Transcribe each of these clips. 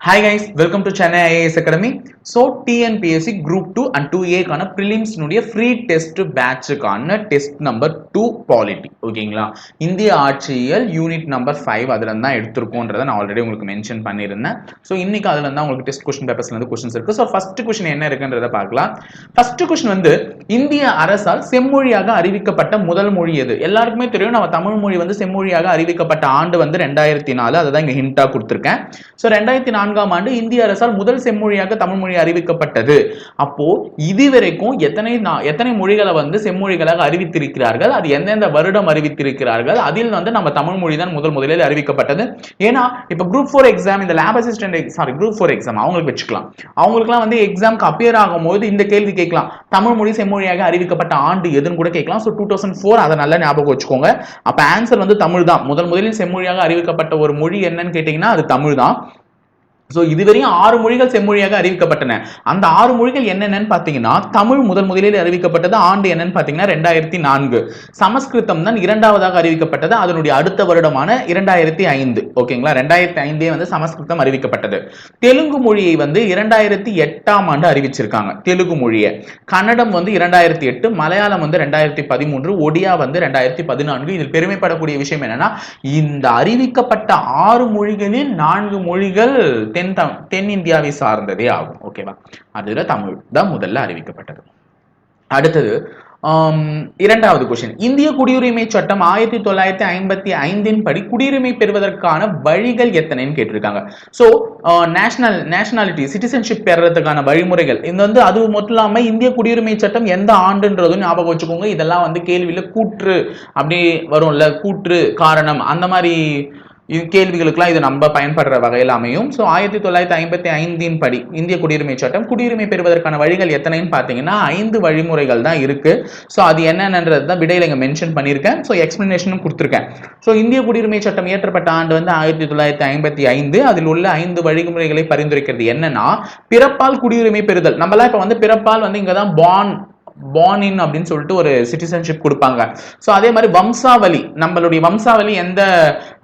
Hi guys, welcome to Chennai IAS Academy. So TNPSC Group 2 and 2A கான prelims நுடைய free test batch கான test number 2 polity ஓகேங்களா. இந்திய ஆட்சியியல் unit number 5 அதுல தான் எடுத்துருக்கோன்றதை நான் ஆல்ரெடி உங்களுக்கு மென்ஷன் பண்ணியிருந்தேன். ஸோ இன்னைக்கு அதுல தான் உங்களுக்கு டெஸ்ட் கொஸ்டின் பேப்பர்ஸ்ல இருந்து கொஸ்டின்ஸ் இருக்கு. ஸோ ஃபர்ஸ்ட் கொஸ்டின் என்ன இருக்குன்றதை பார்க்கலாம். ஃபர்ஸ்ட் கொஸ்டின் வந்து இந்திய அரசால் செம்மொழியாக அறிவிக்கப்பட்ட முதல் மொழி எது? எல்லாருக்குமே தெரியும், நம்ம தமிழ் மொழி வந்து செம்மொழியாக அறிவிக்கப்பட்ட ஆண்டு வந்து 2004. அதை தான் இங்க ஹிண்டா கொடுத்துருக்கேன். ஸோ 2004 ஆண்டு இந்திய அரசால் முதல் செம்மொழியாக தமிழ் மொழி அறிவிக்கப்பட்டது. அப்போ இதுவரைக்கும் எத்தனை மொழிகளை வந்து செம்மொழிகளாக அறிவித்திருக்கிறார்கள், அது எந்தெந்த வருடம் அறிவித்திருக்கிறார்கள், அதில் வந்து நம்ம தமிழ் மொழி தான் முதலில் அறிவிக்கப்பட்டது. ஏன்னா இப்ப குரூப் 4 எக்ஸாம், இந்த லேப் அசிஸ்டன்ட் குரூப் 4 எக்ஸாம் அவங்களுக்கு வச்சுக்கலாம். அவங்களுக்குலாம் வந்து எக்ஸாம்க்கு அப்பியர் ஆகும்போது இந்த கேள்வி கேட்கலாம், தமிழ் மொழி செம்மொழியாக அறிவிக்கப்பட்ட ஆண்டு எதுன்னு கூட கேட்கலாம். ஸோ 2004 அதை நல்லா ஞாபகம் வச்சுக்கோங்க. அப்ப ஆன்சர் வந்து தமிழ் தான். முதலில் செம்மொழியாக அறிவிக்கப்பட்ட ஒரு மொழி என்னன்னு கேட்டீங்கன்னா அது தமிழ் தான். ஸோ இதுவரையும் 6 மொழிகள் செம்மொழியாக அறிவிக்கப்பட்டன. அந்த 6 மொழிகள் என்னென்னு பார்த்தீங்கன்னா, தமிழ் முதலில் அறிவிக்கப்பட்டது ஆண்டு என்னன்னு பார்த்தீங்கன்னா 2004. சமஸ்கிருதம் தான் இரண்டாவதாக அறிவிக்கப்பட்டது, அதனுடைய அடுத்த வருடமான 2005. ஓகேங்களா, 2005 வந்து சமஸ்கிருதம் அறிவிக்கப்பட்டது. தெலுங்கு மொழியை வந்து 2008 ஆண்டு அறிவிச்சிருக்காங்க. தெலுங்கு மொழியை கன்னடம் வந்து 2008, மலையாளம் வந்து 2013, ஒடியா வந்து 2014. இதில் பெருமைப்படக்கூடிய விஷயம் என்னன்னா, இந்த அறிவிக்கப்பட்ட 6 மொழிகளில் 4 மொழிகள் தென்னிந்தியாவை சார்ந்ததே ஆகும். ஓகேவா, அதுல தமிழ் தான் முதல்ல அறிவிக்கப்பட்டது. அடுத்தது இரண்டாவது கொஸ்டின், இந்திய குடியுரிமை சட்டம் 1955 படி குடியுரிமை பெறுவதற்கான வழிகள் எத்தனைன்னு கேட்டிருக்காங்க. சோ நேஷனாலிட்டி சிட்டிசன்ஷிப் பெறறதுக்கான வழிமுறைகள் இது வந்து அது மட்டும் இல்லாம இந்திய குடியுரிமை சட்டம் எந்த ஆண்டுன்றதும் ஞாபகம் வச்சுக்கோங்க. இதெல்லாம் வந்து கேள்வியில கூற்று அப்படி வரும்ல, கூற்று காரணம் அந்த மாதிரி கேள்விகளுக்கெல்லாம் இது நம்ம பயன்படுற வகையில் அமையும். ஸோ 1955 படி இந்திய குடியுரிமை சட்டம் குடியுரிமை பெறுவதற்கான வழிகள் எத்தனைன்னு பார்த்தீங்கன்னா 5 வழிமுறைகள் தான் இருக்கு. ஸோ அது என்னன்றது தான் விடையில இங்க மென்ஷன் பண்ணியிருக்கேன். ஸோ எக்ஸ்பிளனேஷனும் கொடுத்துருக்கேன். ஸோ இந்திய குடியுரிமை சட்டம் இயற்றப்பட்ட ஆண்டு வந்து 1955. அதில் உள்ள 5 வழிமுறைகளை பரிந்துரைக்கிறது என்னன்னா, பிறப்பால் குடியுரிமை பெறுதல். நம்மளாம் இப்ப வந்து பிறப்பால் வந்து இங்கதான் born in அப்படின்னு சொல்லிட்டு ஒரு சிட்டிசன்ஷிப் கொடுப்பாங்க. ஸோ அதே மாதிரி வம்சாவளி, நம்மளுடைய வம்சாவளி எந்த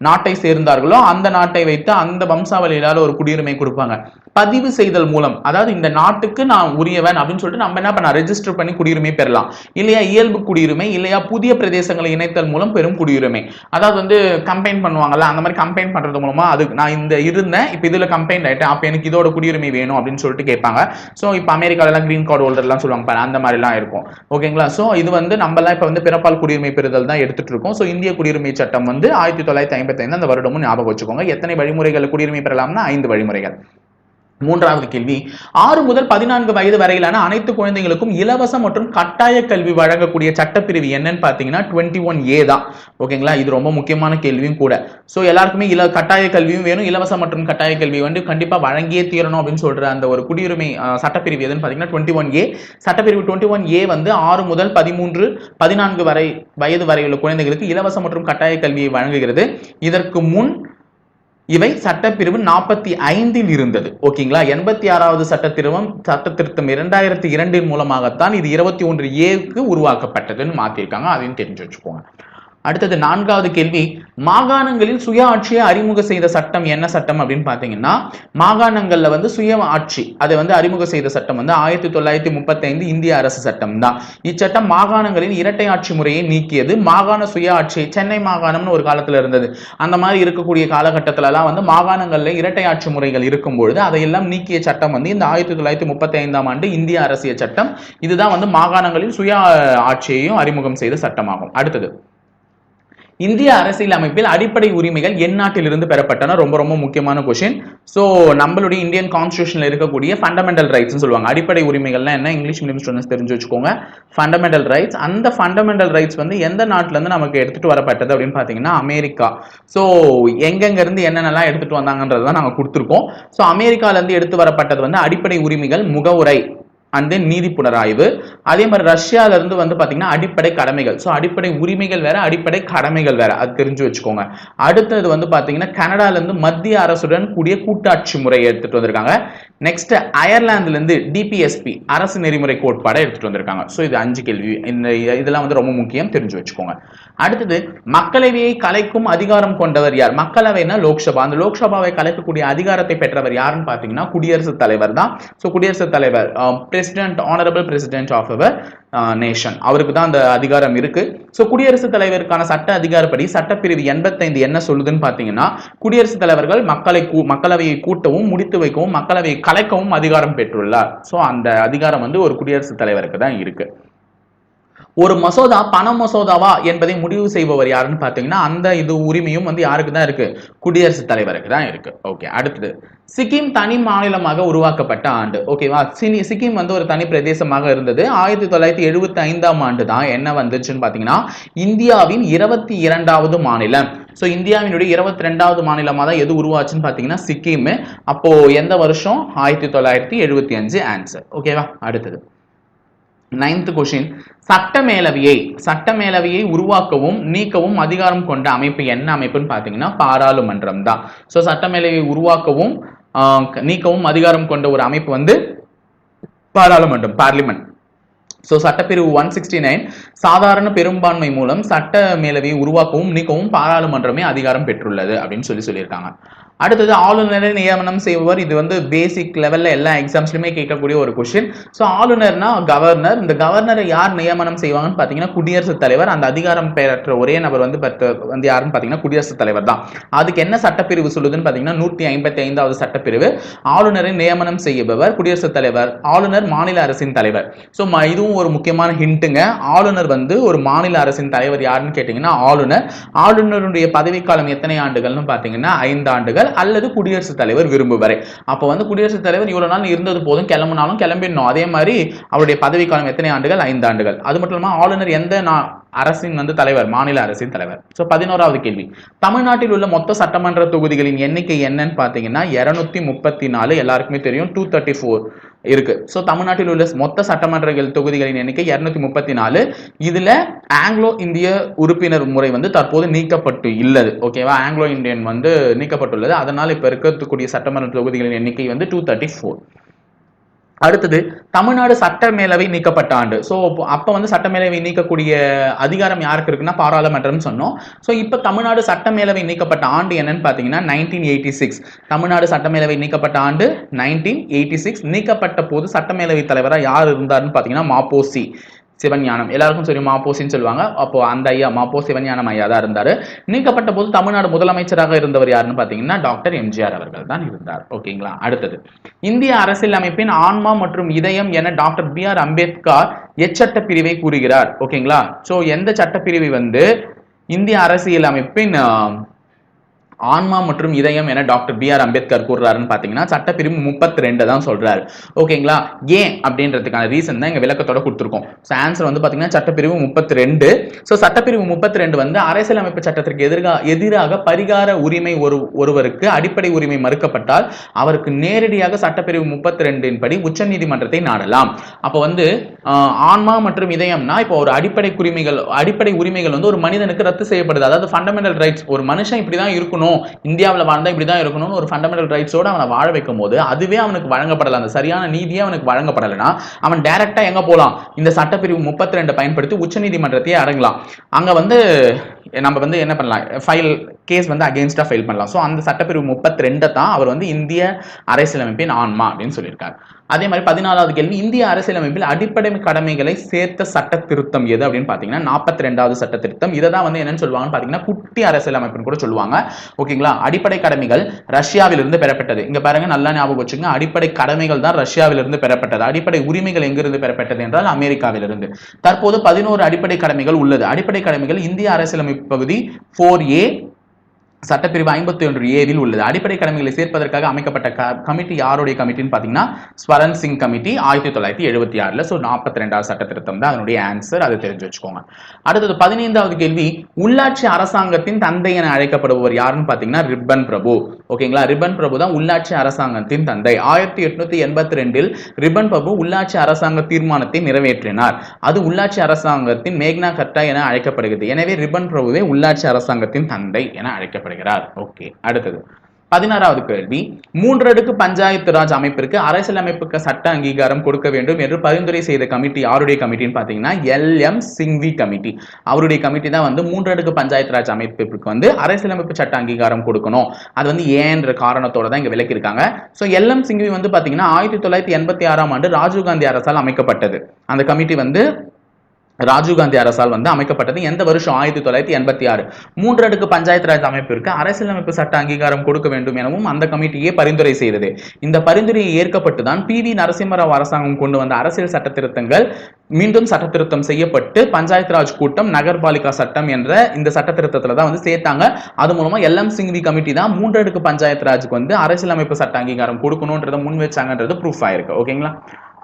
நாட்டை சேர்ந்தார்களோ அந்த நாட்டை வைத்து அந்த வம்சாவளியால ஒரு குடியுரிமை கொடுப்பாங்க. பதிவு செய்தல் மூலம், அதாவது இந்த நாட்டுக்கு நான் உரியவன் அப்படின்னு சொல்லிட்டு நம்ம என்ன பண்ண ரெஜிஸ்டர் பண்ணி குடியுரிமை பெறலாம். இல்லையா இயல்பு குடியுரிமை, இல்லையா புதிய பிரதேசங்களை இணைத்தல் மூலம் பெரும் குடியுரிமை. அதாவது வந்து கம்பைன் பண்ணுவாங்கல்ல, அந்த மாதிரி கம்பைன் பண்றது மூலமா அது நான் இந்த இருந்தேன் இப்ப இதுல கம்பைன் ஆயிட்டேன், அப்ப எனக்கு இதோட குடியுரிமை வேணும் அப்படின்னு சொல்லிட்டு கேட்பாங்க. ஸோ இப்ப அமெரிக்கால எல்லாம் கிரீன் கார்டு ஹோல்டர் எல்லாம் சொல்லுவாங்க, அந்த மாதிரி எல்லாம் இருக்கும். ஓகேங்களா, சோ இது வந்து நம்ம எல்லாம் இப்ப வந்து பிறப்பால் குடியுரிமை பெறுதல் தான் எடுத்துட்டு இருக்கோம். சோ இந்திய குடியுரிமை சட்டம் வந்து 1955 அந்த வருடமும் ஞாபகம் வச்சுக்கோங்க. எத்தனை வழிமுறைகள் குடியுரிமை பெறலாம்னா 5 வழிமுறைகள். மூன்றாவது கேள்வி, 6 முதல் 14 வயது வரையிலான அனைத்து குழந்தைகளுக்கும் இலவச மற்றும் கட்டாய கல்வி வழங்கக்கூடிய சட்டப்பிரிவு என்னன்னு பாத்தீங்கன்னா 21A தான். ஓகேங்களா, இது ரொம்ப முக்கியமான கேள்வியும் கூட. சோ எல்லாருக்குமே கட்டாய கல்வியும் வேணும், இலவச மற்றும் கட்டாய கல்வி வந்து கண்டிப்பா வழங்கியே தீரணும் அப்படின்னு சொல்ற அந்த ஒரு குடியுரிமை சட்டப்பிரிவு எதுன்னு பாத்தீங்கன்னா 21A. சட்டப்பிரிவு 21A வந்து 6 முதல் 14 வயது வரை உள்ள குழந்தைகளுக்கு இலவச மற்றும் கட்டாய கல்வியை வழங்குகிறது. இதற்கு முன் இவை சட்டப்பிரிவு 45 இருந்தது. ஓகேங்களா, 86வது சட்ட திருத்தம் 2002 மூலமாகத்தான் இது 21A உருவாக்கப்பட்டதுன்னு மாத்திருக்காங்க. அதையும் தெரிஞ்சு வச்சுக்கோங்க. அடுத்தது 4வது கேள்வி, மாகாணங்களில் சுய ஆட்சியை அறிமுக செய்த சட்டம் என்ன சட்டம் அப்படின்னு பாத்தீங்கன்னா, மாகாணங்கள்ல வந்து சுய ஆட்சி அதை வந்து அறிமுக செய்த சட்டம் வந்து 1935 இந்திய அரசு சட்டம் தான். இச்சட்டம் மாகாணங்களில் இரட்டை ஆட்சி முறையை நீக்கியது. மாகாண சுய ஆட்சி, சென்னை மாகாணம்னு ஒரு காலத்துல இருந்தது, அந்த மாதிரி இருக்கக்கூடிய காலகட்டத்துல எல்லாம் வந்து மாகாணங்கள்ல இரட்டை ஆட்சி முறைகள் இருக்கும் பொழுது அதையெல்லாம் நீக்கிய சட்டம் வந்து இந்த 1935 ஆண்டு இந்திய அரசியல் சட்டம். இதுதான் வந்து மாகாணங்களில் சுய ஆட்சியையும் அறிமுகம் செய்த சட்டமாகும். அடுத்தது, இந்திய அரசியல் அமைப்பில் அடிப்படை உரிமைகள் எந்நாட்டிலிருந்து பெறப்பட்டன. ரொம்ப ரொம்ப முக்கியமான கொஸ்டின். சோ நம்மளுடைய இந்தியன் கான்ஸ்டிடியூஷன்ல இருக்கக்கூடிய ஃபண்டமெண்டல் ரைட்ஸ் சொல்லுவாங்க. அடிப்படை உரிமைகள்னா என்ன, இங்கிலீஷ் மீடியம் ஸ்டூடெண்ட்ஸ் தெரிஞ்சு வச்சுக்கோங்க. ஃபண்டமெண்டல் ரைட்ஸ், அந்த ஃபண்டமெண்டல் ரைட்ஸ் வந்து எந்த நாட்டுல இருந்து நமக்கு எடுத்துட்டு வரப்பட்டது அப்படின்னு பாத்தீங்கன்னா அமெரிக்கா. சோ எங்கெங்க இருந்து என்னென்னலாம் எடுத்துட்டு வந்தாங்கன்றதான் நாங்க கொடுத்துருக்கோம். சோ அமெரிக்கால இருந்து எடுத்து வரப்பட்டது வந்து அடிப்படை உரிமைகள் முகவுரை, அண்ட் தென் நீதி புனராய்வு. அதே மாதிரி ரஷ்யால இருந்து வந்து பாத்தீங்கன்னா அடிப்படை கடமைகள். ஸோ அடிப்படை உரிமைகள் வேற, அடிப்படை கடமைகள் வேற, அது தெரிஞ்சு வச்சுக்கோங்க. அடுத்தது வந்து பாத்தீங்கன்னா கனடால இருந்து மத்திய அரசுடன் கூடிய கூட்டாட்சி முறையை எடுத்துட்டு வந்திருக்காங்க. நெக்ஸ்ட் அயர்லாந்துல இருந்து டிபிஎஸ்பி அரசு நெறிமுறை கோட்பாடை எடுத்துட்டு வந்திருக்காங்க. ஸோ இது 5 கேள்வி. இதெல்லாம் வந்து ரொம்ப முக்கியம், தெரிஞ்சு வச்சுக்கோங்க. அடுத்தது மக்களவையை கலைக்கும் அதிகாரம் கொண்டவர் யார்? மக்களவைனா லோக்சபா. அந்த லோக்சபாவை கலைக்கக்கூடிய அதிகாரத்தை பெற்றவர் யாருன்னு பாத்தீங்கன்னா குடியரசுத் தலைவர் தான். ஸோ குடியரசுத் தலைவர் president, honourable president of our nation, அவருக்கு தான் அந்த அதிகாரம் இருக்கு. ஸோ குடியரசுத் தலைவருக்கான சட்ட அதிகாரப்படி சட்டப்பிரிவு 85 என்ன சொல்லுதுன்னு பாத்தீங்கன்னா குடியரசுத் தலைவர்கள் மக்களவையை கூட்டவும் முடித்து வைக்கவும் மக்களவையை கலைக்கவும் அதிகாரம் பெற்றுள்ளார். ஸோ அந்த அதிகாரம் வந்து ஒரு குடியரசுத் தலைவருக்கு தான் இருக்கு. ஒரு மசோதா பண மசோதாவா என்பதை முடிவு செய்பவர் யாருன்னு பாத்தீங்கன்னா அந்த இது உரிமையும் வந்து யாருக்கு தான் இருக்கு? குடியரசுத் தலைவருக்கு தான் இருக்கு. ஓகே, அடுத்தது சிக்கிம் தனி மாநிலமாக உருவாக்கப்பட்ட ஆண்டு. ஓகேவா, சிக்கிம் வந்து ஒரு தனி பிரதேசமாக இருந்தது. 1975ஆம் ஆண்டு தான் என்ன வந்துச்சுன்னு பாத்தீங்கன்னா இந்தியாவின் 22வது மாநிலம். ஸோ இந்தியாவினுடைய 22வது மாநிலமாக தான் எது உருவாச்சுன்னு பாத்தீங்கன்னா சிக்கிம். அப்போ எந்த வருஷம்? 1975 ஆன்சர். ஓகேவா, அடுத்தது 9th கொஸ்டின், சட்டமேலவையை உருவாக்கவும் நீக்கவும் அதிகாரம் கொண்ட அமைப்பு என்ன அமைப்புன்னு பாத்தீங்கன்னா பாராளுமன்றம் தான். சோ சட்டமேலவையை உருவாக்கவும் நீக்கவும் அதிகாரம் கொண்ட ஒரு அமைப்பு வந்து பாராளுமன்றம், பார்லிமெண்ட். சோ சட்டப்பிரிவு 169 சாதாரண பெரும்பான்மை மூலம் சட்ட மேலவையை உருவாக்கவும் நீக்கவும் பாராளுமன்றமே அதிகாரம் பெற்றுள்ளது அப்படின்னு சொல்லியிருக்காங்க. அடுத்தது ஆளுநரை நியமனம் செய்பவர். இது வந்து பேசிக் லெவல்ல எல்லா எக்ஸாம்ஸ்லயுமே கேட்கக்கூடிய ஒரு கொஸ்டின். So ஆளுநர்னா governor. இந்த கவர்னரை யார் நியமனம் செய்வாங்கன்னு பாத்தீங்கன்னா குடியரசுத் தலைவர். அந்த அதிகாரம் பெற்ற ஒரே நபர் வந்து யாருன்னு பாத்தீங்கன்னா குடியரசுத் தலைவர் தான். அதுக்கு என்ன சட்டப்பிரிவு சொல்லுதுன்னு பாத்தீங்கன்னா 155வது சட்டப்பிரிவு. ஆளுநரை நியமனம் செய்பவர் குடியரசுத் தலைவர். ஆளுநர் மாநில அரசின் தலைவர். ஸோ இதுவும் ஒரு முக்கியமான ஹிண்ட்டுங்க. ஆளுநர் வந்து ஒரு மாநில அரசின் தலைவர் யாருன்னு கேட்டீங்கன்னா ஆளுநர். ஆளுநருடைய பதவிக்காலம் எத்தனை ஆண்டுகள்னு பாத்தீங்கன்னா 5 ஆண்டுகள் அல்லது குடியரசுத் தலைவர் விரும்புவரை. அப்ப வந்து குடியரசுத் தலைவர் இவ்வளவு நாள் இருந்தது போதும், கிளம்பினாலும் கிளம்பிடணும். அதே மாதிரி அவருடைய பதவிக்காலம் எத்தனை ஆண்டுகள்? 5 ஆண்டுகள். அது மட்டும் இல்லாம ஆளுநர் எந்த அரசின் வந்து தலைவர்? மாநில அரசின் தலைவர். சோ 11வது கேள்வி, தமிழ்நாட்டில் உள்ள மொத்த சட்டமன்ற தொகுதிகளின் எண்ணிக்கை என்னன்னு பாத்தீங்கன்னா 234. எல்லாருக்குமே தெரியும் 234 இருக்கு. சோ தமிழ்நாட்டில் உள்ள மொத்த சட்டமன்ற தொகுதிகளின் எண்ணிக்கை 234. இதுல ஆங்கிலோ இந்திய உறுப்பினர் முறை வந்து தற்போது நீக்கப்பட்டு இல்லது. ஓகேவா, ஆங்கிலோ இந்தியன் வந்து நீக்கப்பட்டுள்ளது. அதனால இப்ப இருக்கக்கூடிய சட்டமன்ற தொகுதிகளின் எண்ணிக்கை வந்து 234. அடுத்தது தமிழ்நாடு சட்டமேலவை நீக்கப்பட்ட ஆண்டு. சோ அப்ப வந்து சட்டமேலவை நீக்கக்கூடிய அதிகாரம் யாருக்கு இருக்குன்னா பாராளுமன்றம் சொன்னோம். சோ இப்ப தமிழ்நாடு சட்டமேலவை நீக்கப்பட்ட ஆண்டு என்னன்னு பாத்தீங்கன்னா 1986. தமிழ்நாடு சட்டமேலவை நீக்கப்பட்ட ஆண்டு 1986. நீக்கப்பட்ட போது சட்டமேலவை தலைவரா யார் இருந்தாருன்னு பாத்தீங்கன்னா மாப்போசி சிவஞானம். எல்லாருக்கும் சரி மாப்போசின்னு சொல்லுவாங்க. அப்போ அந்த ஐயா மாப்போ சிவஞானம் ஐயா தான் இருந்தாரு. நீக்கப்பட்ட போது தமிழ்நாடு முதலமைச்சராக இருந்தவர் யாருன்னு பாத்தீங்கன்னா டாக்டர் எம்ஜிஆர் அவர்கள் தான் இருந்தார். ஓகேங்களா, அடுத்தது இந்திய அரசியல் அமைப்பின் ஆன்மா மற்றும் இதயம் என டாக்டர் BR அம்பேத்கர் எச்சட்ட பிரிவை கூறுகிறார். ஓகேங்களா, சோ எந்த சட்டப்பிரிவை வந்து இந்திய அரசியல் அமைப்பின் ஆன்மா மற்றும் இதயம் என டாக்டர் BR அம்பேத்கர் கூறுறாருன்னு பாத்தீங்கன்னா சட்டப்பிரிவு 32 தான் சொல்றாரு. ஓகேங்களா, ஏன் அப்படின்றதுக்கான ரீசன் தான் எங்க விளக்கத்தோட கொடுத்திருக்கோம். சோ ஆன்சர் வந்து பாத்தீங்கன்னா சட்டப்பிரிவு 32. சோ சட்டப்பிரிவு 32 வந்து அரசியலமைப்பு சட்டத்திற்கு எதிராக பரிகார உரிமை ஒருவருக்கு அடிப்படை உரிமை மறுக்கப்பட்டால் அவருக்கு நேரடியாக சட்டப்பிரிவு 32 படி உச்ச நீதிமன்றத்தை நாடலாம். அப்ப வந்து ஆன்மா மற்றும் இதயம்னா இப்போ ஒரு அடிப்படை உரிமைகள் வந்து ஒரு மனிதனுக்கு ரத்து செய்யப்படுது. அதாவது ஃபண்டமெண்டல் ரைட்ஸ். ஒரு மனுஷன் இப்படிதான் இருக்கணும், இந்தியாவில் வாழ்ந்தா இப்படிதான் இருக்கணும்னு ஒரு ஃபண்டமெண்டல் ரைட்ஸோட அவனை வாழ வைக்கும் போது அதுவே அவனுக்கு வழங்கப்படல, அந்த சரியான நீதியே அவனுக்கு வழங்கப்படலைன்னா அவன் டைரக்டா எங்க போலாம்? இந்த சட்டப்பிரிவு 32 பயன்படுத்தி உச்ச நீதிமன்றத்தையே அடங்கலாம். அங்க வந்து நம்ம வந்து என்ன பண்ணலாம்? கேஸ் வந்து அகெயின்ஸ்டா ஃபைல் பண்ணலாம். ஸோ அந்த சட்டப்பிரிவு 32 தான் அவர் வந்து இந்திய அரசியலமைப்பின் ஆன்மா அப்படின்னு சொல்லியிருக்காரு. அதே மாதிரி 14வது கேள்வி, இந்திய அரசியலமைப்பில் அடிப்படை கடமைகளை சேர்த்த சட்ட திருத்தம் எது அப்படின்னு பாத்தீங்கன்னா 42வது சட்ட திருத்தம். இதை தான் வந்து என்னன்னு சொல்லுவாங்கன்னு பாத்தீங்கன்னா குட்டி அரசியலமைப்புன்னு கூட சொல்லுவாங்க. ஓகேங்களா, அடிப்படை கடமைகள் ரஷ்யாவிலிருந்து பெறப்பட்டது. இங்க பாருங்க, நல்லா ஞாபகம் வச்சுங்க, அடிப்படை கடமைகள் தான் ரஷ்யாவிலிருந்து பெறப்பட்டது. அடிப்படை உரிமைகள் எங்கிருந்து பெறப்பட்டது என்றால் அமெரிக்காவிலிருந்து. தற்போது 11 அடிப்படை கடமைகள் உள்ளது. அடிப்படை கடமைகள் இந்திய அரசியலமைப்பு பகுதி 4A சட்டப்பிரிவு 51A உள்ளது. அடிப்படை கடமைகளை சேர்ப்பதற்காக அமைக்கப்பட்ட கமிட்டி யாருடைய கமிட்டின்னு பாத்தீங்கன்னா ஸ்வரன் சிங் கமிட்டி 1976. ஸோ 42வது சட்ட திருத்தம் தான் அதனுடைய ஆன்சர், அதை தெரிஞ்சு வச்சுக்கோங்க. அடுத்தது 15வது கேள்வி, உள்ளாட்சி அரசாங்கத்தின் தந்தை என அழைக்கப்படுபவர் யாருன்னு பாத்தீங்கன்னா ரிப்பன் பிரபு. ஓகேங்களா, ரிப்பன் பிரபு தான் உள்ளாட்சி அரசாங்கத்தின் தந்தை. 1882 ரிப்பன் பிரபு உள்ளாட்சி அரசாங்க தீர்மானத்தை நிறைவேற்றினார். அது உள்ளாட்சி அரசாங்கத்தின் மேக்னா கர்ட்டா என அழைக்கப்படுகிறது. எனவே ரிப்பன் பிரபுவே உள்ளாட்சி அரசாங்கத்தின் தந்தை என அழைக்கப்படுகிறார். ஓகே, அடுத்தது 16வது கேள்வி, 3 அடுக்கு பஞ்சாயத்து ராஜ் அமைப்பிற்கு அரசியலமைப்புக்கு சட்ட அங்கீகாரம் கொடுக்க வேண்டும் என்று பரிந்துரை செய்த கமிட்டி யாருடைய கமிட்டின்னு பாத்தீங்கன்னா எல்.எம். சிங்வி கமிட்டி. அவருடைய கமிட்டி தான் 3 அடுக்கு பஞ்சாயத்து ராஜ் அமைப்பிற்கு அரசியலமைப்பு சட்ட அங்கீகாரம் கொடுக்கணும். அது ஏன்ற காரணத்தோட தான் இங்க விளக்கியிருக்காங்க. சோ எல்.எம். சிங்வி பாத்தீங்கன்னா 1986ஆம் ஆண்டு ராஜீவ்காந்தி அரசால் அமைக்கப்பட்டது. அந்த கமிட்டி ராஜீவ்காந்தி அரசால் அமைக்கப்பட்டது. எந்த வருஷம்? 1986. 3 அடுக்கு பஞ்சாயத்து ராஜ் அமைப்பிற்கு அரசியலமைப்பு சட்ட அங்கீகாரம் கொடுக்க வேண்டும் எனவும் அந்த கமிட்டியே பரிந்துரை செய்தது. இந்த பரிந்துரையை ஏற்கப்பட்டுதான் பி.வி. நரசிம்மராவ் அரசாங்கம் கொண்டு வந்த அரசியல் சட்ட திருத்தங்கள் மீண்டும் சட்ட திருத்தம் செய்யப்பட்டு பஞ்சாயத்து ராஜ் கூட்டம் நகர்பாலிகா சட்டம் என்ற இந்த சட்ட திருத்தத்துல தான் சேர்த்தாங்க. அது மூலமா எல்.எம். சிங்வி கமிட்டி தான் 3 அடுக்கு பஞ்சாயத்து ராஜுக்கு அரசியலமைப்பு சட்ட அங்கீகாரம் கொடுக்கணும்ன்றத முன் வச்சாங்கன்றது ப்ரூஃப் ஆயிருக்கு. ஓகேங்களா,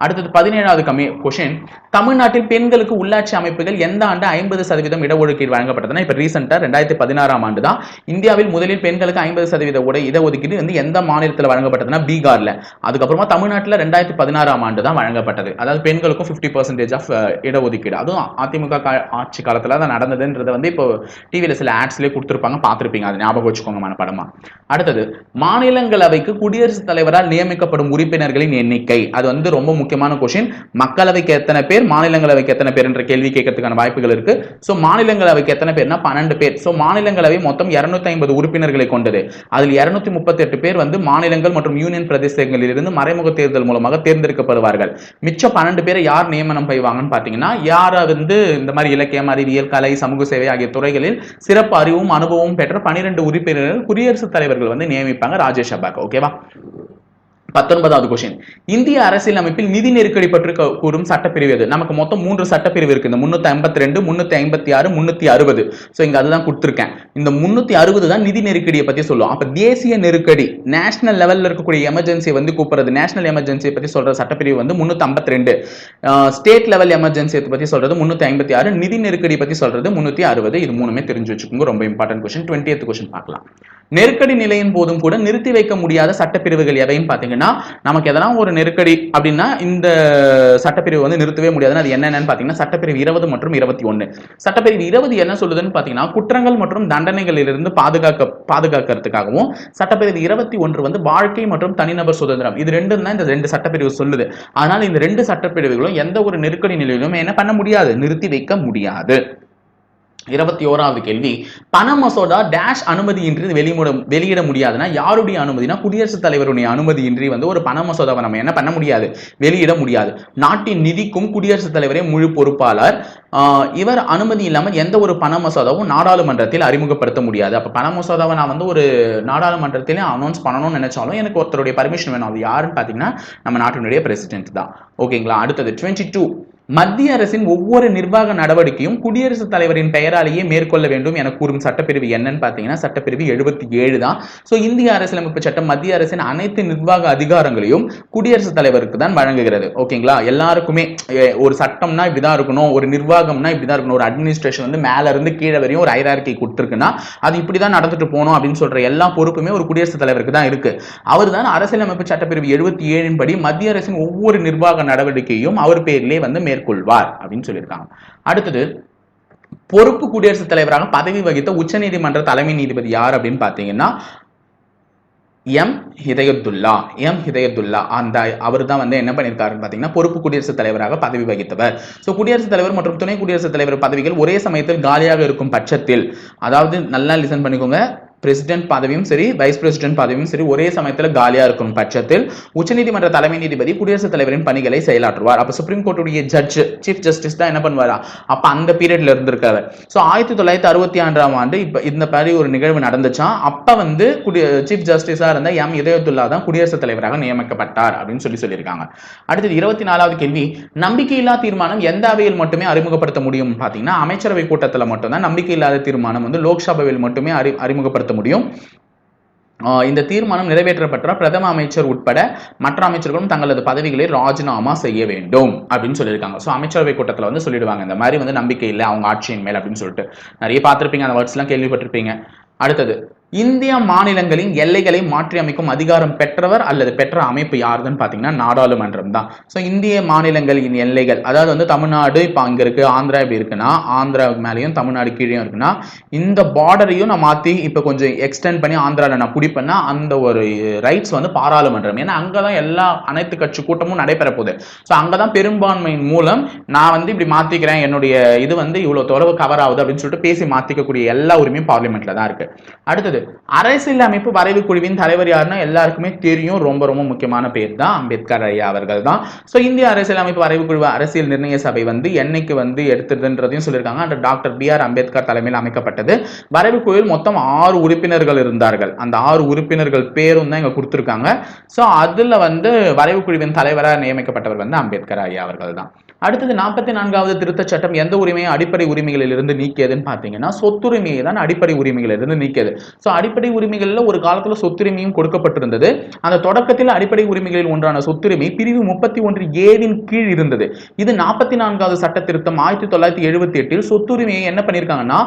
அடுத்தது 17வது கொஸ்டின், தமிழ்நாட்டில் பெண்களுக்கு உள்ளாட்சி அமைப்புகள் எந்த ஆண்டு 50% இடஒதுக்கீடு வழங்கப்பட்டதுன்னா இப்ப ரீசெண்டா 2016ஆம் ஆண்டு தான் இந்தியாவில் முதலில் பெண்களுக்கு 50% இடஒதுக்கீடு எந்த மாநிலத்தில் வழங்கப்பட்டதுன்னா பீகார்ல. அதுக்கப்புறமா தமிழ்நாட்டில் 2016ஆம் ஆண்டு தான் வழங்கப்பட்டது. அதாவது பெண்களுக்கும் 50% ஆஃப் இடஒதுக்கீடு. அதுவும் அதிமுக ஆட்சி காலத்துல தான் நடந்ததுன்றத இப்போ டிவியில சில ஆட்ஸ்லயே கொடுத்துருப்பாங்க, பார்த்துருப்பீங்க. அது ஞாபகம் வச்சுக்கோங்க மனப்படமா. அடுத்தது, மாநிலங்களவைக்கு குடியரசுத் தலைவரால் நியமிக்கப்படும் உறுப்பினர்களின் எண்ணிக்கை. அது ரொம்ப முக்கியமான கொஸ்டின். மக்களவைக்கு எத்தனை பேர், மாநிலங்களவைக்கு எத்தனை பேர் என்ற கேள்வி கேட்கறதுக்கான வாய்ப்புகள் இருக்கு. சோ மாநிலங்களவைக்கு எத்தனை பேர்னா 12 பேர். சோ மாநிலங்களவை மொத்தம் 250 உறுப்பினர்களை கொண்டது. அதில் 238 பேர் மாநிலங்கள் மற்றும் யூனியன் பிரதேசங்களில் இருந்து மறைமுக தேர்தல் மூலமாக தேர்ந்தெடுக்கப்படுவார்கள். மிச்ச 12 பேரை யார் நியமனம் செய்வாங்கன்னு பாத்தீங்கன்னா யார் இந்த மாதிரி இலக்கியம், அறிவியல், கலை, சமூக சேவை ஆகிய துறைகளில் சிறப்பு அறிவும் அனுபவமும் பெற்ற 12 உறுப்பினர்கள் குடியரசுத் தலைவர்கள் நியமிப்பாங்க ராஜ்யசபாக்கு. ஓகேவா. 19வது கொஸ்டின், இந்திய அரசியலமைப்பில் நிதி நெருக்கடி பற்றி கூறும் சட்டப்பிரிவு எது? நமக்கு மொத்தம் 3 சட்டப்பிரிவு இருக்கு. இந்த 352, 356, 360. சோ இங்க அதுதான் கொடுத்திருக்கேன். இந்த 360 தான் நிதி நெருக்கடியை பத்தி சொல்லும். அப்ப தேசிய நெருக்கடி, நேஷனல் லெவல்ல இருக்கக்கூடிய எமர்ஜென்சி கூப்பிடுறது, நேஷனல் எமர்ஜென்சியை பத்தி சொல்ற சட்டப்பிரிவு 352. ஸ்டேட் லெவல் எமர்ஜென்சியை பத்தி சொல்றது 356. நிதி நெருக்கடி பத்தி சொல்றது 360. இது மூணுமே தெரிஞ்சு வச்சுக்கோங்க, ரொம்ப இம்பார்ட்டன்ட் கொஸ்டின். 20th கொஸ்டின் பார்க்கலாம். நெருக்கடி நிலையின் போதும் கூட நிறுத்தி வைக்க முடியாத சட்டப்பிரிவுகள் எவையும் பாத்தீங்கன்னா, நமக்கு எதனா ஒரு நெருக்கடி அப்படின்னா இந்த சட்டப்பிரிவு நிறுத்தவே முடியாதுன்னு அது என்னன்னு பாத்தீங்கன்னா சட்டப்பிரிவு 20 மற்றும் 21. சட்டப்பிரிவு 20 என்ன சொல்லுதுன்னு பாத்தீங்கன்னா குற்றங்கள் மற்றும் தண்டனைகளிலிருந்து பாதுகாக்கிறதுக்காகவும், சட்டப்பிரிவு 21 வாழ்க்கை மற்றும் தனிநபர் சுதந்திரம், இது ரெண்டும் தான் இந்த 2 சட்டப்பிரிவு சொல்லுது. அதனால இந்த 2 சட்டப்பிரிவுகளும் எந்த ஒரு நெருக்கடி நிலையிலும் என்ன பண்ண முடியாது, நிறுத்தி வைக்க முடியாது. 21வது கேள்வி, பண மசோதா டேஷ் அனுமதியின்றி வெளியிட முடியாதுன்னா யாருடைய அனுமதினா குடியரசுத் தலைவருடைய அனுமதியின்றி ஒரு பண மசோதாவை நம்ம என்ன பண்ண முடியாது, வெளியிட முடியாது. நாட்டின் நிதிக்கும் குடியரசுத் தலைவரே முழு பொறுப்பாளர். இவர் அனுமதி இல்லாமல் எந்த ஒரு பண மசோதாவும் நாடாளுமன்றத்தில் அறிமுகப்படுத்த முடியாது. அப்ப பண மசோதாவை நான் ஒரு நாடாளுமன்றத்திலே அனௌன்ஸ் பண்ணணும்னு நினைச்சாலும் எனக்கு ஒருத்தருடைய பர்மிஷன் வேணும். அது யாருன்னு பாத்தீங்கன்னா நம்ம நாட்டினுடைய பிரசிடென்ட் தான். ஓகேங்களா. அடுத்தது 22, மத்திய அரசின் ஒவ்வொரு நிர்வாக நடவடிக்கையும் குடியரசுத் தலைவரின் பெயராலேயே மேற்கொள்ள வேண்டும் என கூறும் சட்டப்பிரிவு என்னன்னு பாத்தீங்கன்னா சட்டப்பிரிவு 77 தான். சோ இந்திய அரசியலமைப்பு சட்டம் மத்திய அரசின் அனைத்து நிர்வாக அதிகாரங்களையும் குடியரசுத் தலைவருக்கு தான் வழங்குகிறது. ஓகேங்களா. எல்லாருக்குமே ஒரு சட்டம்னா இப்படிதான் இருக்கணும், ஒரு நிர்வாகம்னா இப்படிதான் இருக்கணும், ஒரு அட்மினிஸ்ட்ரேஷன் மேல இருந்து கீழே வரையும் ஒரு ஹைரார்கி கொடுத்திருக்குன்னா அது இப்படிதான் நடந்துட்டு போகணும் அப்படின்னு சொல்ற எல்லா பொறுப்புமே ஒரு குடியரசுத் தலைவருக்கு தான் இருக்கு. அவர் தான் அரசியலமைப்பு சட்டப்பிரிவு 77 படி மத்திய அரசின் ஒவ்வொரு நிர்வாக நடவடிக்கையும் அவர் பேரிலே மேற்கொள்வார் அப்படின்னு சொல்லியிருக்காங்க. அடுத்தது, பொறுப்பு குடியரசுத் தலைவராக பதவி வகித்த உச்சநீதிமன்ற தலைமை நீதிபதி யார் அப்படின்னு பாத்தீங்கன்னா எம் ஹிதயத்துல்லா. அந்த அவர் தான் என்ன பண்ணிருக்காருன்னு பாத்தீங்கன்னா பொறுப்பு குடியரசுத் தலைவராக பதவி வகித்தவர். சோ குடியரசுத் தலைவர் மற்றும் துணை குடியரசுத் தலைவர் பதவிகள் ஒரே சமயத்தில் காலியாக இருக்கும் பட்சத்தில், அதாவது நல்லா லிசன் பண்ணிக்கோங்க, பிரசிடென்ட் பதவியும் சரி வைஸ் பிரசிடென்ட் பதவியும் சரி ஒரே சமயத்தில் காலியா இருக்கும் பட்சத்தில் உச்சநீதிமன்ற தலைமை நீதிபதி குடியரசுத் தலைவரின் பணிகளை செயலாற்றுவார். அப்ப சுப்ரீம் கோர்ட்டுடைய ஜட்ஜ் சீஃப் ஜஸ்டிஸ் தான் என்ன பண்ணுவாரா, அப்ப அந்த பீரியட்ல இருந்திருக்காரு. சோ 1966ஆம் ஆண்டு இப்ப இந்த மாதிரி ஒரு நிகழ்வு நடந்துச்சா, அப்ப சீஃப் ஜஸ்டிஸா இருந்த எம் ஹிதயத்துல்லா தான் குடியரசுத் தலைவராக நியமிக்கப்பட்டார் அப்படின்னு சொல்லியிருக்காங்க. அடுத்தது 24வது கேள்வி, நம்பிக்கையில்லா தீர்மானம் எந்த அவையில் மட்டுமே அறிமுகப்படுத்த முடியும் பாத்தீங்கன்னா அமைச்சரவை கூட்டத்தில் மட்டும்தான் நம்பிக்கையில்லாத தீர்மானம் லோக்சபாவில் மட்டுமே அறிமுகப்படுத்த செயல்படுத்த முடியும். இந்த தீர்மானம் நிறைவேற்றப்பட்டால் பிரதம அமைச்சர் உட்பட மற்ற அமைச்சர்களும் தங்களது பதவிகளை ராஜினாமா செய்ய வேண்டும் அப்படின்னு சொல்லியிருக்காங்க. ஸோ அமைச்சரவை கூட்டத்தில் வந்து சொல்லிடுவாங்க இந்த மாதிரி வந்து நம்பிக்கை இல்லை அவங்க ஆட்சியின் மேல் அப்படின்னு சொல்லிட்டு. நிறைய பார்த்துருப்பீங்க, அந்த வேர்ட்ஸ்லாம் கேள்விப்பட்டிருப்பீங்க. அடுத்தது, இந்திய மாநிலங்களின் எல்லைகளை மாற்றி அமைக்கும் அதிகாரம் பெற்றவர் அல்லது பெற்ற அமைப்பு யாருன்னு பார்த்தீங்கன்னா நாடாளுமன்றம் தான். ஸோ இந்திய மாநிலங்களின் எல்லைகள், அதாவது வந்து தமிழ்நாடு இப்போ அங்கே இருக்கு, ஆந்திரா இப்படி இருக்குன்னா ஆந்திரா மேலேயும் தமிழ்நாடு கீழேயும் இருக்குன்னா இந்த பார்டரையும் நான் மாற்றி இப்போ கொஞ்சம் எக்ஸ்டெண்ட் பண்ணி ஆந்திராவில் நான் பிடிப்பேன்னா அந்த ஒரு ரைட்ஸ் வந்து பாராளுமன்றம். ஏன்னா அங்கே தான் எல்லா அனைத்து கட்சி கூட்டமும் நடைபெற போகுது. ஸோ அங்கே தான் பெரும்பான்மையின் மூலம் நான் வந்து இப்படி மாற்றிக்கிறேன், என்னுடைய இது வந்து இவ்வளோ தொலைவு கவர் ஆகுது அப்படின்னு சொல்லிட்டு பேசி மாற்றிக்கக்கூடிய எல்லா உரிமையும் பார்லிமெண்ட்ல தான் இருக்கு. அடுத்தது, அரசியல் அமைப்பு வரைவு குழுவின் தலைவர் யாருன்னா எல்லாருக்குமே தெரியும், ரொம்ப ரொம்ப முக்கியமான பேர் தான் அம்பேத்கர் ஐயா அவர்கள் தான். ஸோ இந்திய அரசியல் அமைப்பு வரைவு குழு அரசியல் நிர்ணய சபை வந்து என்னைக்கு வந்து எடுத்ததுன்றதையும் சொல்லியிருக்காங்க. அந்த டாக்டர் BR அம்பேத்கர் தலைமையில் அமைக்கப்பட்டது. வரைவு குழுவில் மொத்தம் 6 உறுப்பினர்கள் இருந்தார்கள். அந்த 6 உறுப்பினர்கள் பேரும் தான் இங்க கொடுத்திருக்காங்க. ஸோ அதுல வந்து வரைவு குழுவின் தலைவராக நியமிக்கப்பட்டவர் வந்து அம்பேத்கர் ஐயா அவர்கள் தான். அடுத்தது 44வது திருத்தச் சட்டம் எந்த உரிமையை அடிப்படை உரிமைகளில் இருந்து நீக்கியதுன்னு பார்த்தீங்கன்னா சொத்துரிமையை தான் அடிப்படை உரிமைகளில் இருந்து நீக்கியது. ஸோ அடிப்படை உரிமைகளில் ஒரு காலத்தில் சொத்துரிமையும் கொடுக்கப்பட்டிருந்தது. அந்த தொடக்கத்தில் அடிப்படை உரிமைகளில் ஒன்றான சொத்துரிமை பிரிவு 31A கீழ் இருந்தது. இது 44வது சட்ட திருத்தம் 1978 சொத்துரிமையை என்ன பண்ணியிருக்காங்கன்னா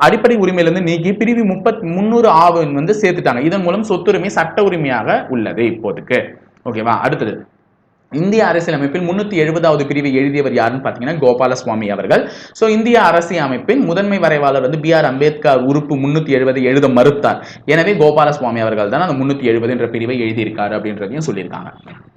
அடிப்படை உரிமையிலிருந்து நீக்கி பிரிவு 300A வந்து சேர்த்துட்டாங்க. இதன் மூலம் சொத்துரிமை சட்ட உரிமையாக உள்ளது இப்போதைக்கு. ஓகேவா? அடுத்தது, இந்திய அரசியலமைப்பில் 370வது பிரிவை எழுதியவர் யாருன்னு பார்த்தீங்கன்னா கோபாலசுவாமி அவர்கள். ஸோ இந்திய அரசியலமைப்பின் முதன்மை வரைவாளர் வந்து BR அம்பேத்கர் உறுப்பு 370 எழுத மறுத்தார். எனவே கோபாலசுவாமி அவர்கள் தான் அந்த 370 என்ற பிரிவை எழுதியிருக்காரு அப்படின்றதையும் சொல்லியிருக்காங்க.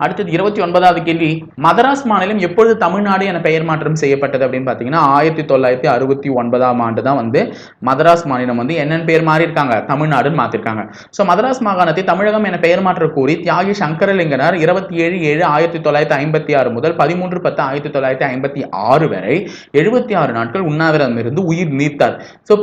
அடுத்தது 29வது கேள்வி, மதராஸ் மாநிலம் எப்பொழுது தமிழ்நாடு என பெயர் மாற்றம் செய்யப்பட்டது அப்படின்னு பார்த்தீங்கன்னா 1969ஆம் ஆண்டு தான் வந்து மதராஸ் மாநிலம் வந்து என்னென்ன பேர் மாறி இருக்காங்க, தமிழ்நாடுன்னு மாற்றிருக்காங்க. ஸோ மதராஸ் மாகாணத்தை தமிழகம் என பெயர் மாற்ற கோரி தியாகி சங்கரலிங்கனார் 27/7/1956 முதல் 13/10/1956 வரை 76 நாட்கள் உண்ணாவிரதம் இருந்து உயிர் நீத்தார். ஸோ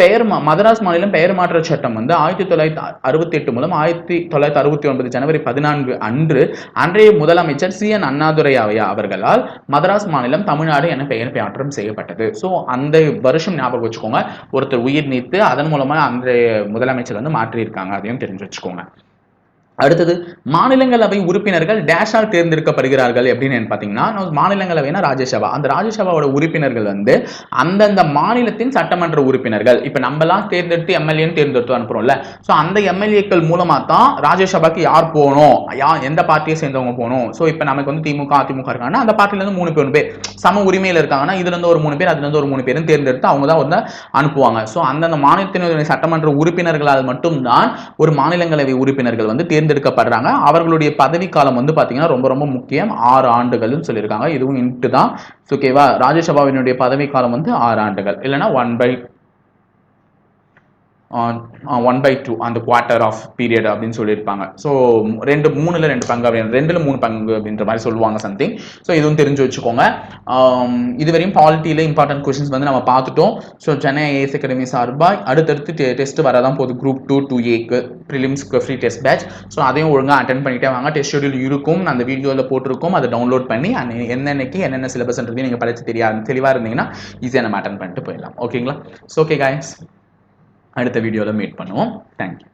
மதராஸ் மாநிலம் பெயர் மாற்ற சட்டம் வந்து 1968 மூலம் 1969 ஜனவரி 14 அன்று அன்றைய முதலமைச்சர் CN அண்ணாதுரை அவர்களால் மதராஸ் மாநிலம் தமிழ்நாடு என பெயர் மாற்றம் செய்யப்பட்டது. ஸோ அந்த வருஷம் ஞாபகம் வச்சுக்கோங்க. ஒருத்தர் உயிர் நீத்து அதன் மூலமா அன்றைய முதலமைச்சர் வந்து மாற்றியிருக்காங்க, அதையும் தெரிஞ்சு வச்சுக்கோங்க. அடுத்தது, மாநிலங்களவை உறுப்பினர்கள் டேஷால் தேர்ந்தெடுக்கப்படுகிறார்கள் அப்படின்னு பார்த்தீங்கன்னா மாநிலங்களவைனா ராஜ்யசபா. அந்த ராஜ்யசபாவோட உறுப்பினர்கள் வந்து அந்தந்த மாநிலத்தின் சட்டமன்ற உறுப்பினர்கள். இப்போ நம்மலாம் தேர்ந்தெடுத்து எம்எல்ஏன்னு தேர்ந்தெடுத்து அனுப்புறோம்ல, ஸோ அந்த எம்எல்ஏக்கள் மூலமா தான் ராஜ்யசபாக்கு யார் போகணும், எந்த பார்ட்டியை சேர்ந்தவங்க போகணும். ஸோ இப்போ நமக்கு வந்து திமுக அதிமுக இருக்காங்கன்னா அந்த பார்ட்டிலேருந்து 3 பேர் சம உரிமையில் இருக்காங்கன்னா இதுல இருந்து ஒரு 3 பேர் அதுல இருந்து ஒரு 3 பேரும் தேர்ந்தெடுத்து அவங்க தான் வந்து அனுப்புவாங்க. ஸோ அந்தந்த மாநிலத்தினுடைய சட்டமன்ற உறுப்பினர்களால் மட்டும்தான் ஒரு மாநிலங்களவை உறுப்பினர்கள் வந்து தேர்ந்தெடுக்கப்படுறாங்க. அவர்களுடைய பதவி காலம் வந்து பாத்தீங்கன்னா ரொம்ப ரொம்ப முக்கியம், 6 ஆண்டுகள் சொல்லியிருக்காங்க. இதுவும் இன்ட்டு தான். ஓகேவா? ராஜ்யசபாவினுடைய பதவி காலம் வந்து 6 ஆண்டுகள், இல்லைன்னா 1/2 அந்த குவார்டர் ஆஃப் பீரியட் அப்படின்னு சொல்லியிருப்பாங்க. ஸோ 3 பங்கு அப்படின்னு 3 பங்கு அப்படின்ற மாதிரி சொல்லுவாங்க சம்திங். ஸோ இதுவும் தெரிஞ்சு வச்சுக்கோங்க. இதுவரையும் பாலிட்டியில் இம்பார்ட்டன்ட் கொஸ்டின்ஸ் வந்து நம்ம பார்த்துட்டோம். ஸோ சென்னை ஐஏஎஸ் அகாடமி சார்பாக அடுத்தடுத்து டெஸ்ட் வரதான் போகுது. குரூப் 2 2Aக்கு ப்ரிலிம்ஸ்க்கு ஃப்ரீ டெஸ்ட் பேட்ச். ஸோ அதையும் ஒழுங்காக அட்டென்ட் பண்ணிட்டே வாங்க. டெஸ்ட் ஷெடியூல் இருக்கும், அந்த வீடியோவில் போட்டிருக்கோம், அதை டவுன்லோட் பண்ணி என்னென்னைக்கு என்னென்ன சிலபஸ்ன்றதையும் நீங்கள் படிச்சு தெளிவாக இருந்தீங்கன்னா ஈஸியாக நம்ம அட்டென்ட் பண்ணிட்டு போயிடலாம். ஓகேங்களா? ஸோ ஓகே காய்ஸ், அடுத்த வீடியோவில் மீட் பண்ணுவோம். தேங்க்யூ.